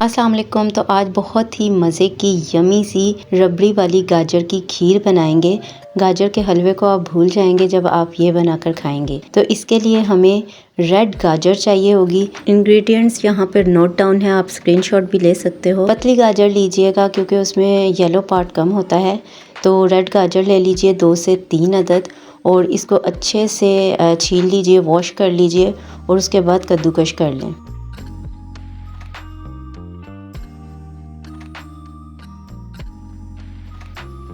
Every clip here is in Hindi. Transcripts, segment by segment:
अस्सलाम वालेकुम। तो आज बहुत ही मज़े की यमी सी रबड़ी वाली गाजर की खीर बनाएंगे। गाजर के हलवे को आप भूल जाएंगे जब आप ये बनाकर खाएंगे। तो इसके लिए हमें रेड गाजर चाहिए होगी। इंग्रेडिएंट्स यहाँ पर नोट डाउन है, आप स्क्रीनशॉट भी ले सकते हो। पतली गाजर लीजिएगा क्योंकि उसमें येलो पार्ट कम होता है। तो रेड गाजर ले लीजिए 2 से 3 अदद और इसको अच्छे से छील लीजिए, वॉश कर लीजिए और उसके बाद कद्दूकश कर लें।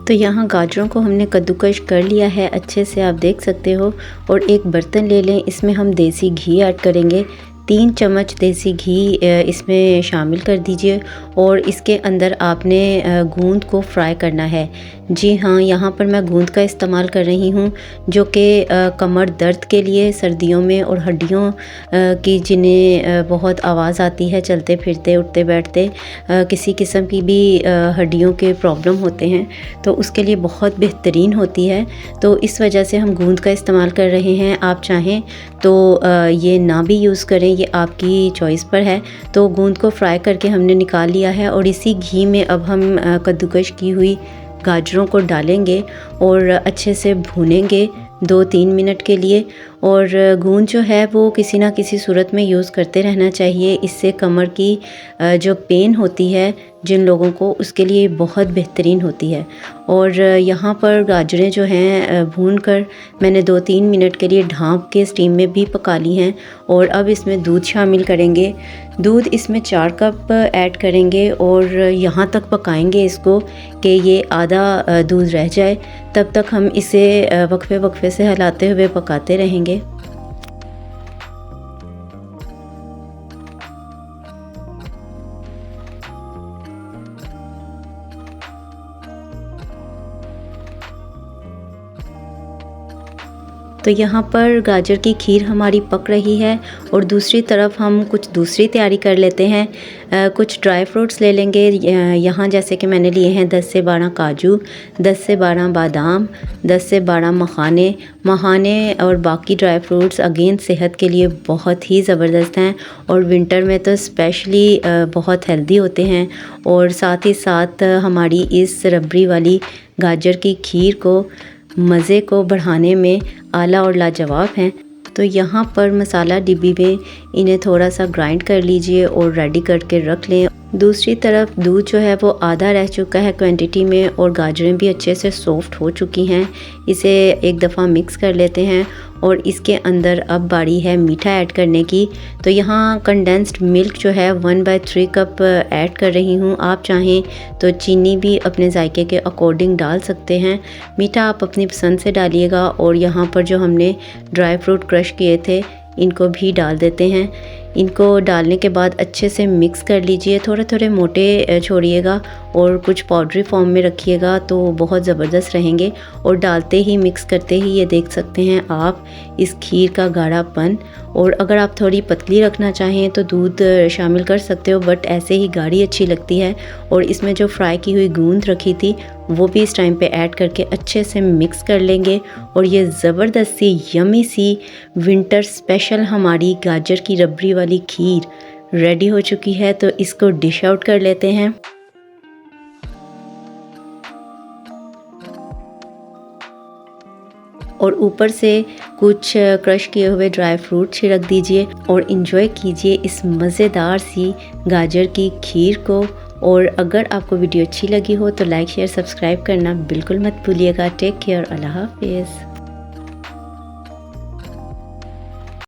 तो यहाँ गाजरों को हमने कद्दूकश कर लिया है अच्छे से, आप देख सकते हो। और एक बर्तन ले लें, इसमें हम देसी घी ऐड करेंगे। 3 चम्मच देसी घी इसमें शामिल कर दीजिए और इसके अंदर आपने गूंद को फ्राई करना है। जी हाँ, यहाँ पर मैं गूंद का इस्तेमाल कर रही हूँ जो कि कमर दर्द के लिए सर्दियों में और हड्डियों की जिन्हें बहुत आवाज़ आती है चलते फिरते उठते बैठते, किसी किस्म की भी हड्डियों के प्रॉब्लम होते हैं तो उसके लिए बहुत बेहतरीन होती है। तो इस वजह से हम गूंद का इस्तेमाल कर रहे हैं। आप चाहें तो ये ना भी यूज़ करें, ये आपकी चॉइस पर है। तो गूंद को फ्राई करके हमने निकाल लिया है और इसी घी में अब हम कद्दूकश की हुई गाजरों को डालेंगे और अच्छे से भूनेंगे 2-3 मिनट के लिए। और गूंद जो है वो किसी ना किसी सूरत में यूज़ करते रहना चाहिए। इससे कमर की जो पेन होती है जिन लोगों को, उसके लिए बहुत बेहतरीन होती है। और यहाँ पर गाजरें जो हैं भून कर मैंने 2-3 मिनट के लिए ढाँप के स्टीम में भी पका ली हैं। और अब इसमें दूध शामिल करेंगे। दूध इसमें 4 कप ऐड करेंगे और यहाँ तक पकाएंगे इसको कि ये आधा दूध रह जाए। तब तक हम इसे वक्फे वक्फे से हिलाते हुए पकाते रहेंगे। तो यहाँ पर गाजर की खीर हमारी पक रही है और दूसरी तरफ हम कुछ दूसरी तैयारी कर लेते हैं। कुछ ड्राई फ्रूट्स ले लेंगे। यहाँ जैसे कि मैंने लिए हैं 10 से 12 काजू, 10 से 12 बादाम, 10 से 12 मखाने और बाकी ड्राई फ्रूट्स अगेन सेहत के लिए बहुत ही ज़बरदस्त हैं और विंटर में तो स्पेशली बहुत हेल्दी होते हैं। और साथ ही साथ हमारी इस रबड़ी वाली गाजर की खीर को मज़े को बढ़ाने में आला और लाजवाब हैं। तो यहाँ पर मसाला डिब्बी में इन्हें थोड़ा सा ग्राइंड कर लीजिए और रेडी करके रख लें। दूसरी तरफ दूध जो है वो आधा रह चुका है क्वांटिटी में और गाजरें भी अच्छे से सॉफ्ट हो चुकी हैं। इसे एक दफ़ा मिक्स कर लेते हैं और इसके अंदर अब बारी है मीठा ऐड करने की। तो यहाँ कंडेंस्ड मिल्क जो है 1/3 कप ऐड कर रही हूँ। आप चाहें तो चीनी भी अपने जायके के अकॉर्डिंग डाल सकते हैं। मीठा आप अपनी पसंद से डालिएगा। और यहाँ पर जो हमने ड्राई फ्रूट क्रश किए थे इनको भी डाल देते हैं। इनको डालने के बाद अच्छे से मिक्स कर लीजिए। थोड़े थोड़े मोटे छोड़िएगा और कुछ पाउडरी फॉर्म में रखिएगा तो बहुत ज़बरदस्त रहेंगे। और डालते ही मिक्स करते ही ये देख सकते हैं आप इस खीर का गाढ़ापन। और अगर आप थोड़ी पतली रखना चाहें तो दूध शामिल कर सकते हो, बट ऐसे ही गाढ़ी अच्छी लगती है। और इसमें जो फ्राई की हुई गूंद रखी थी वो भी इस टाइम पे ऐड करके अच्छे से मिक्स कर लेंगे। और ये ज़बरदस्त सी यमी सी विंटर स्पेशल हमारी गाजर की रबड़ी वाली खीर रेडी हो चुकी है। तो इसको डिश आउट कर लेते हैं। और ऊपर से कुछ क्रश किए हुए ड्राई फ्रूट छिड़क दीजिए और इन्जॉय कीजिए इस मज़ेदार सी गाजर की खीर को। और अगर आपको वीडियो अच्छी लगी हो तो लाइक शेयर सब्सक्राइब करना बिल्कुल मत भूलिएगा। टेक केयर, अल्लाह हाफिज़।